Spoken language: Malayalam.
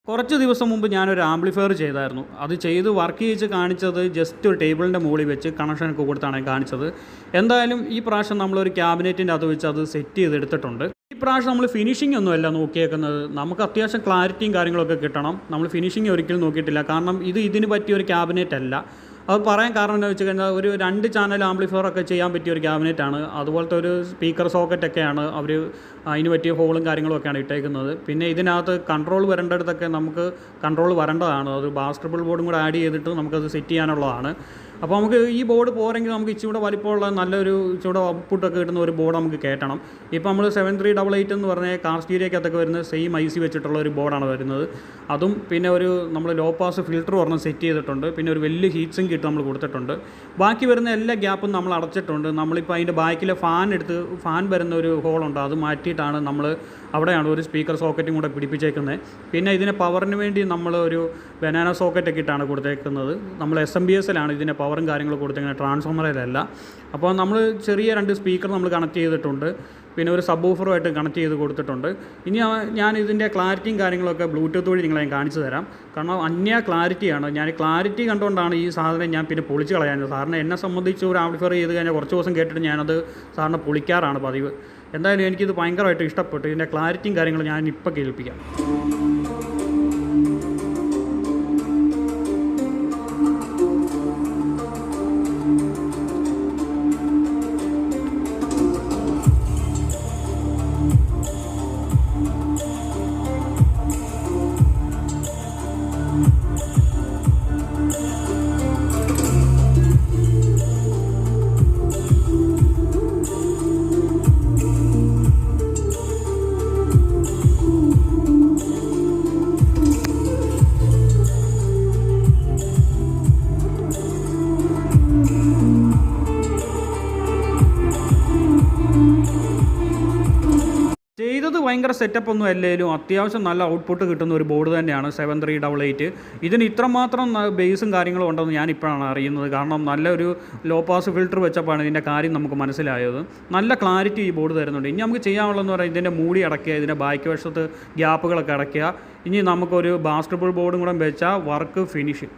കുറച്ച് ദിവസം മുമ്പ് ഞാനൊരു ആംപ്ലിഫയർ ചെയ്തായിരുന്നു. അത് ചെയ്ത് വർക്ക് ചെയ്ത് കാണിച്ചത് ജസ്റ്റ് ഒരു ടേബിളിൻ്റെ മുകളിൽ വെച്ച് കണക്ഷനൊക്കെ കൊടുത്താണ് കാണിച്ചത്. എന്തായാലും ഈ പ്രാവശ്യം നമ്മളൊരു ക്യാബിനറ്റിൻ്റെ അത് വെച്ച് അത് സെറ്റ് ചെയ്തെടുത്തിട്ടുണ്ട്. ഈ പ്രാവശ്യം നമ്മൾ ഫിനിഷിംഗ് ഒന്നുമല്ല നോക്കിയേക്കുന്നത്. നമുക്ക് അത്യാവശ്യം ക്ലാരിറ്റിയും കാര്യങ്ങളൊക്കെ കിട്ടണം. നമ്മൾ ഫിനിഷിംഗ് ഒരിക്കലും നോക്കിയിട്ടില്ല. കാരണം ഇതിന് പറ്റിയ ഒരു ക്യാബിനറ്റ് അല്ല. അത് പറയാൻ കാരണം എന്താണെന്ന് വെച്ച് കഴിഞ്ഞാൽ ഒരു 2 ചാനൽ ആംപ്ലിഫയറൊക്കെ ചെയ്യാൻ പറ്റിയ ഒരു ക്യാബിനറ്റാണ്. അതുപോലത്തെ ഒരു സ്പീക്കർ സോക്കറ്റൊക്കെയാണ് അവർ അതിന് പറ്റിയ ഹോളും കാര്യങ്ങളൊക്കെയാണ് ഇട്ടേക്കുന്നത്. പിന്നെ ഇതിനകത്ത് കൺട്രോൾ വരേണ്ടടുത്തൊക്കെ നമുക്ക് കൺട്രോൾ വരേണ്ടതാണ്. അത് ബാസ്കറ്റ്ബോൾ ബോർഡും കൂടെ ആഡ് ചെയ്തിട്ട് നമുക്കത് സെറ്റ് ചെയ്യാനുള്ളതാണ്. അപ്പോൾ നമുക്ക് ഈ ബോർഡ് പോരെങ്കിൽ നമുക്ക് ഇച്ചിരി വലിപ്പമുള്ള നല്ലൊരു ഇച്ചിരി ഔട്ട്പുട്ടൊക്കെ കിട്ടുന്ന ഒരു ബോർഡ് നമുക്ക് കയറ്റണം. ഇപ്പോൾ നമ്മൾ 7388 എന്ന് പറഞ്ഞ കാർ സ്റ്റീരിയോക്കകത്തൊക്കെ വരുന്ന സെയിം IC വെച്ചിട്ടുള്ള ഒരു ബോർഡാണ് വരുന്നത്. അതും പിന്നെ ഒരു നമ്മൾ ലോ പാസ് ഫിൽറ്റർ ഒരെണ്ണം സെറ്റ് ചെയ്തിട്ടുണ്ട്. പിന്നെ ഒരു വലിയ ഹീറ്റ് സിങ്ക് ഇട്ട് നമ്മൾ കൊടുത്തിട്ടുണ്ട്. ബാക്കി വരുന്ന എല്ലാ ഗ്യാപ്പും നമ്മൾ അടച്ചിട്ടുണ്ട്. നമ്മളിപ്പോൾ അതിൻ്റെ ബാക്കിലെ ഫാൻ വരുന്ന ഒരു ഹോളുണ്ട്, അത് മാറ്റിയിട്ടാണ് നമ്മൾ അവിടെയാണ് ഒരു സ്പീക്കർ സോക്കറ്റും കൂടെ പിടിപ്പിച്ചേക്കുന്നത്. പിന്നെ ഇതിനെ പവറിന് വേണ്ടി നമ്മൾ ഒരു ബനാന സോക്കറ്റൊക്കെ ഇട്ടാണ് കൊടുത്തേക്കുന്നത്. നമ്മൾ SMBSലാണ് ഇതിൻ്റെ പവറും കാര്യങ്ങളും കൊടുത്തേക്കുന്നത്, ട്രാൻസ്ഫോമറിലല്ല. അപ്പോൾ നമ്മൾ ചെറിയ 2 സ്പീക്കർ നമ്മൾ കണക്ട് ചെയ്തിട്ടുണ്ട്. പിന്നെ ഒരു സബ് വൂഫറുമായിട്ട് കണക്ട് ചെയ്ത് കൊടുത്തിട്ടുണ്ട്. ഇനി ഞാൻ ഇതിൻ്റെ ക്ലാരിറ്റിയും കാര്യങ്ങളൊക്കെ ബ്ലൂടൂത്ത് വഴി നിങ്ങളെ ഞാൻ കാണിച്ചു തരാം. കാരണം അന്യ ക്ലാരിറ്റിയാണ്. ഞാൻ ക്ലാരിറ്റി കണ്ടുകൊണ്ടാണ് ഈ സാധനം ഞാൻ പിന്നെ പൊളിച്ച് കളയാഞ്ഞത്. സാറിന് എന്നെ സംബന്ധിച്ച് ഒരു ആംപ്ലിഫയർ ചെയ്ത് കഴിഞ്ഞാൽ കുറച്ച് ദിവസം കേട്ടിട്ട് ഞാനത് സാറിന് പൊളിക്കാറാണ് പതിവ്. എന്തായാലും എനിക്കിത് ഭയങ്കരമായിട്ട് ഇഷ്ടപ്പെട്ടു. ഇതിൻ്റെ ക്ലാരിറ്റിയും കാര്യങ്ങളും ഞാൻ ഇപ്പോൾ കേൾപ്പിക്കാം. ചെയ്തത് ഭയങ്കര സെറ്റപ്പ് ഒന്നും അല്ലെങ്കിലും അത്യാവശ്യം നല്ല ഔട്ട്പുട്ട് കിട്ടുന്ന ഒരു ബോർഡ് തന്നെയാണ് 7388. ഇതിന് ഇത്രമാത്രം ബേസും കാര്യങ്ങളും ഉണ്ടെന്ന് ഞാൻ ഇപ്പോഴാണ് അറിയുന്നത്. കാരണം നല്ലൊരു ലോ പാസ് ഫിൽറ്റർ വെച്ചപ്പോഴാണ് ഇതിൻ്റെ കാര്യം നമുക്ക് മനസ്സിലായത്. നല്ല ക്ലാരിറ്റി ഈ ബോർഡ് തരുന്നുണ്ട്. ഇനി നമുക്ക് ചെയ്യാനുള്ളതെന്ന് പറഞ്ഞാൽ ഇതിൻ്റെ മൂടി അടയ്ക്കുക, ഇതിൻ്റെ ബാക്ക് വശത്ത് ഗ്യാപ്പുകളൊക്കെ അടയ്ക്കുക. ഇനി നമുക്കൊരു ബാസ്കറ്റ്ബോൾ ബോർഡും കൂടെ വെച്ചാൽ വർക്ക് ഫിനിഷ്.